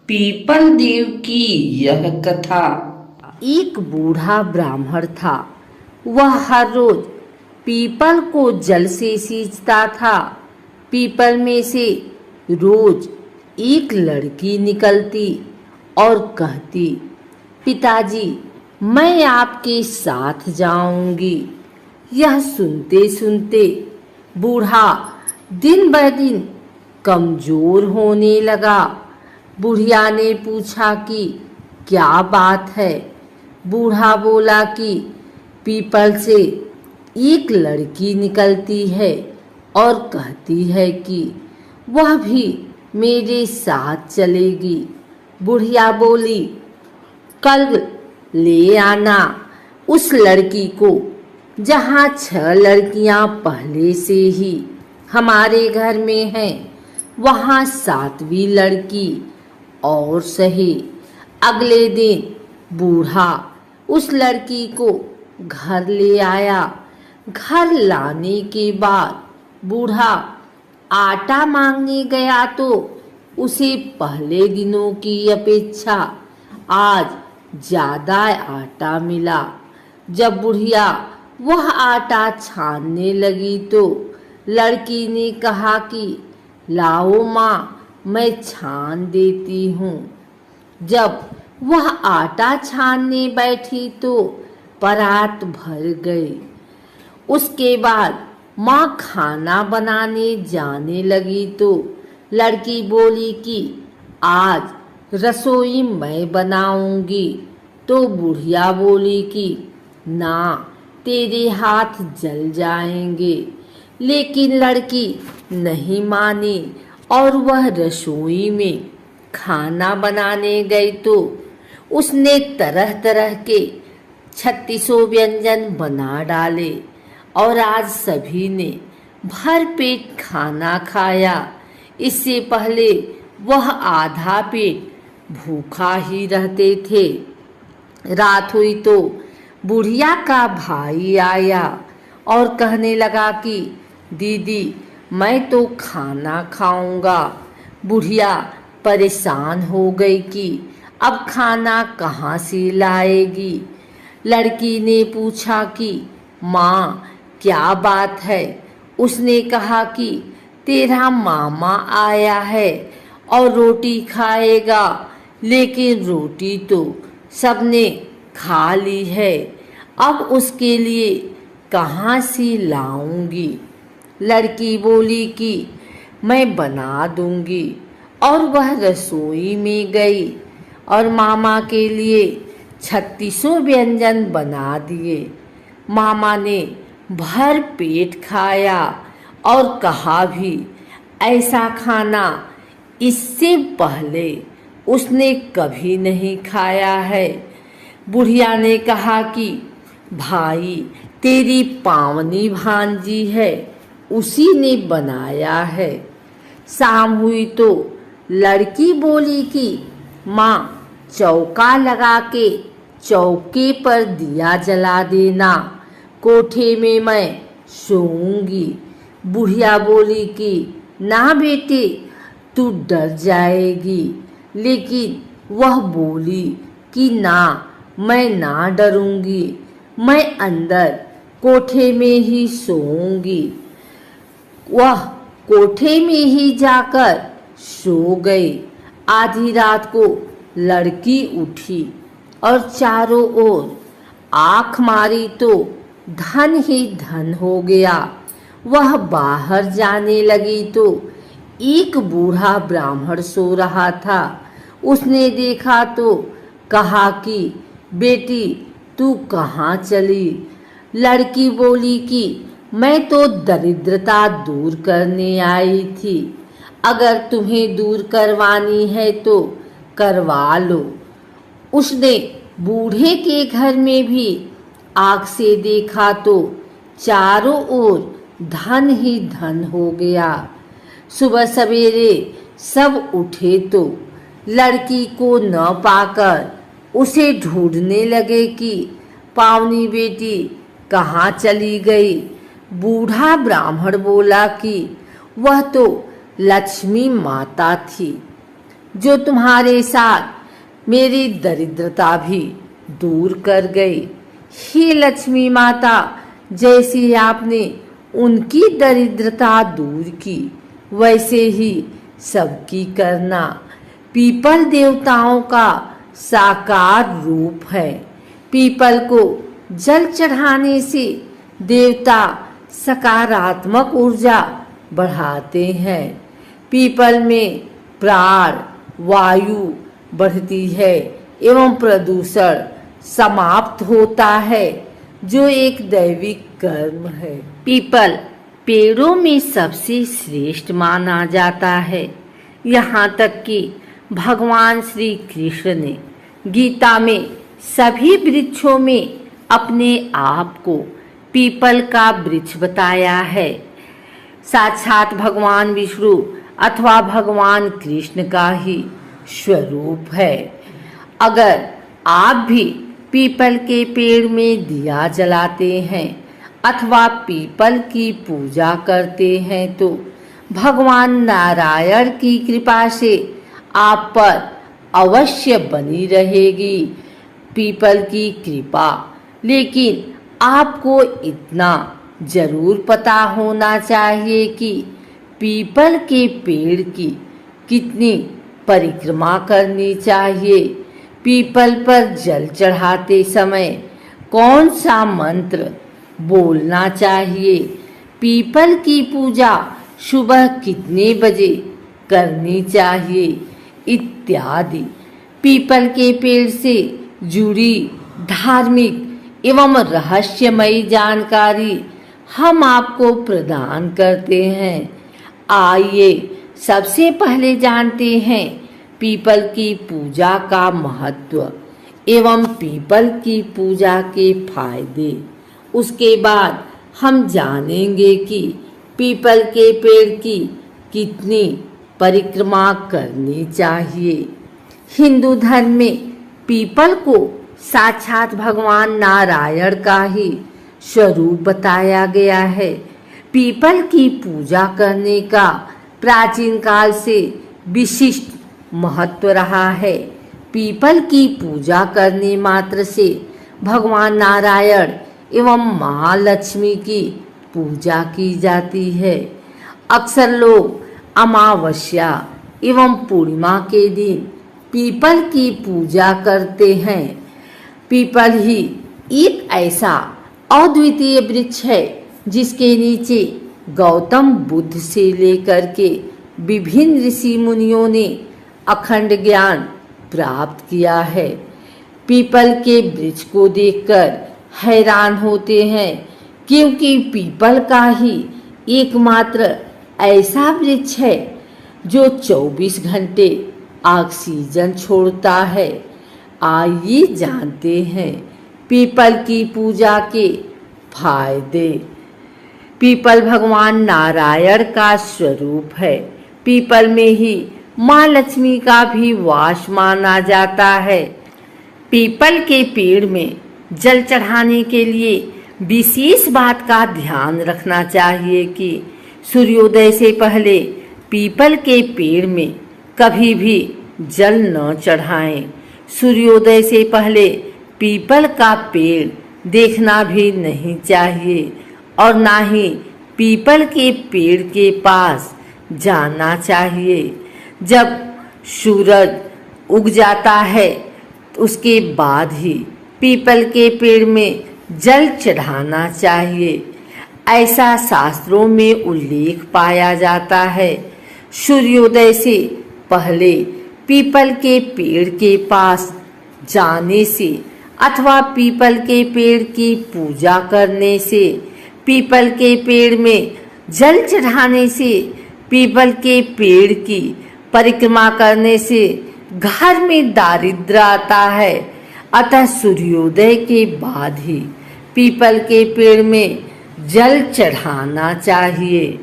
People देव की यह कथा। एक बूढ़ा ब्राह्मण था। वह हर रोज पीपल को जल से सींचता था। पीपल में से रोज एक लड़की निकलती और कहती, पिताजी मैं आपके साथ जाऊंगी। यह सुनते सुनते बूढ़ा दिन ब दिन कमजोर होने लगा। बुढ़िया ने पूछा कि क्या बात है। बूढ़ा बोला कि पीपल से एक लड़की निकलती है और कहती है कि वह भी मेरे साथ चलेगी। बुढ़िया बोली, कल ले आना उस लड़की को, जहाँ 6 लड़कियां पहले से ही हमारे घर में हैं, वहाँ 7वीं लड़की और सही। अगले दिन बूढ़ा उस लड़की को घर ले आया। घर लाने के बाद बूढ़ा आटा मांगने गया तो उसे पहले दिनों की अपेक्षा आज ज्यादा आटा मिला। जब बुढ़िया वह आटा छानने लगी तो लड़की ने कहा कि लाओ माँ, मैं छान देती हूँ। जब वह आटा छानने बैठी तो परात भर गई। उसके बाद माँ खाना बनाने जाने लगी तो लड़की बोली कि आज रसोई मैं बनाऊंगी। तो बुढ़िया बोली कि ना, तेरे हाथ जल जाएंगे। लेकिन लड़की नहीं मानी और वह रसोई में खाना बनाने गई तो उसने तरह तरह के 36 व्यंजन बना डाले और आज सभी ने भर पेट खाना खाया। इससे पहले वह आधा पेट भूखा ही रहते थे। रात हुई तो बुढ़िया का भाई आया और कहने लगा कि दीदी मैं तो खाना खाऊंगा। बुढ़िया परेशान हो गई कि अब खाना कहाँ से लाएगी। लड़की ने पूछा कि माँ क्या बात है। उसने कहा कि तेरा मामा आया है और रोटी खाएगा, लेकिन रोटी तो सबने खा ली है, अब उसके लिए कहाँ से लाऊंगी। लड़की बोली कि मैं बना दूंगी और वह रसोई में गई और मामा के लिए 36 व्यंजन बना दिए। मामा ने भर पेट खाया और कहा भी ऐसा खाना इससे पहले उसने कभी नहीं खाया है। बुढ़िया ने कहा कि भाई तेरी पावनी भांजी है, उसी ने बनाया है। शाम हुई तो लड़की बोली कि माँ चौका लगा के चौके पर दिया जला देना, कोठे में मैं सोऊंगी। बुढ़िया बोली कि ना बेटे, तू डर जाएगी। लेकिन वह बोली कि ना, मैं ना डरूंगी, मैं अंदर कोठे में ही सोऊंगी। वह कोठे में ही जाकर सो गई। आधी रात को लड़की उठी और चारों ओर आँख मारी तो धन ही धन हो गया। वह बाहर जाने लगी तो एक बूढ़ा ब्राह्मण सो रहा था। उसने देखा तो कहा कि बेटी तू कहाँ चली। लड़की बोली कि मैं तो दरिद्रता दूर करने आई थी, अगर तुम्हें दूर करवानी है तो करवा लो। उसने बूढ़े के घर में भी आग से देखा तो चारों ओर धन ही धन हो गया। सुबह सवेरे सब उठे तो लड़की को न पाकर उसे ढूंढने लगे कि पावनी बेटी कहाँ चली गई। बूढ़ा ब्राह्मण बोला कि वह तो लक्ष्मी माता थी। जो तुम्हारे साथ मेरी दरिद्रता भी दूर कर गई। हे लक्ष्मी माता, जैसे आपने उनकी दरिद्रता दूर की, वैसे ही सबकी करना। पीपल देवताओं का साकार रूप है। पीपल को जल चढ़ाने से देवता सकारात्मक ऊर्जा बढ़ाते हैं। पीपल में प्राण वायु बढ़ती है एवं प्रदूषण समाप्त होता है, जो एक दैविक कर्म है। पीपल पेड़ों में सबसे श्रेष्ठ माना जाता है। यहाँ तक कि भगवान श्री कृष्ण ने गीता में सभी वृक्षों में अपने आप को पीपल का वृक्ष बताया है। साक्षात भगवान विष्णु अथवा भगवान कृष्ण का ही स्वरूप है। अगर आप भी पीपल के पेड़ में दिया जलाते हैं अथवा पीपल की पूजा करते हैं तो भगवान नारायण की कृपा से आप पर अवश्य बनी रहेगी पीपल की कृपा। लेकिन आपको इतना जरूर पता होना चाहिए कि पीपल के पेड़ की कितनी परिक्रमा करनी चाहिए। पीपल पर जल चढ़ाते समय कौन सा मंत्र बोलना चाहिए, पीपल की पूजा सुबह कितने बजे करनी चाहिए इत्यादि पीपल के पेड़ से जुड़ी धार्मिक एवं रहस्यमयी जानकारी हम आपको प्रदान करते हैं। आइए सबसे पहले जानते हैं पीपल की पूजा का महत्व एवं पीपल की पूजा के फायदे। उसके बाद हम जानेंगे कि पीपल के पेड़ की कितनी परिक्रमा करनी चाहिए। हिंदू धर्म में पीपल को साक्षात भगवान नारायण का ही स्वरूप बताया गया है। पीपल की पूजा करने का प्राचीन काल से विशिष्ट महत्व रहा है। पीपल की पूजा करने मात्र से भगवान नारायण एवं महालक्ष्मी की पूजा की जाती है। अक्सर लोग अमावस्या एवं पूर्णिमा के दिन पीपल की पूजा करते हैं। पीपल ही एक ऐसा अद्वितीय वृक्ष है जिसके नीचे गौतम बुद्ध से लेकर के विभिन्न ऋषि मुनियों ने अखंड ज्ञान प्राप्त किया है। पीपल के वृक्ष को देखकर हैरान होते हैं, क्योंकि पीपल का ही एकमात्र ऐसा वृक्ष है जो 24 घंटे ऑक्सीजन छोड़ता है। आइए जानते हैं पीपल की पूजा के फायदे। पीपल भगवान नारायण का स्वरूप है। पीपल में ही माँ लक्ष्मी का भी वास माना जाता है। पीपल के पेड़ में जल चढ़ाने के लिए विशेष बात का ध्यान रखना चाहिए कि सूर्योदय से पहले पीपल के पेड़ में कभी भी जल न चढ़ाएं। सूर्योदय से पहले पीपल का पेड़ देखना भी नहीं चाहिए और ना ही पीपल के पेड़ के पास जाना चाहिए। जब सूरज उग जाता है उसके बाद ही पीपल के पेड़ में जल चढ़ाना चाहिए। ऐसा शास्त्रों में उल्लेख पाया जाता है। सूर्योदय से पहले पीपल के पेड़ के पास जाने से अथवा पीपल के पेड़ की पूजा करने से, पीपल के पेड़ में जल चढ़ाने से, पीपल के पेड़ की परिक्रमा करने से घर में दारिद्र्य आता है। अतः सूर्योदय के बाद ही पीपल के पेड़ में जल चढ़ाना चाहिए।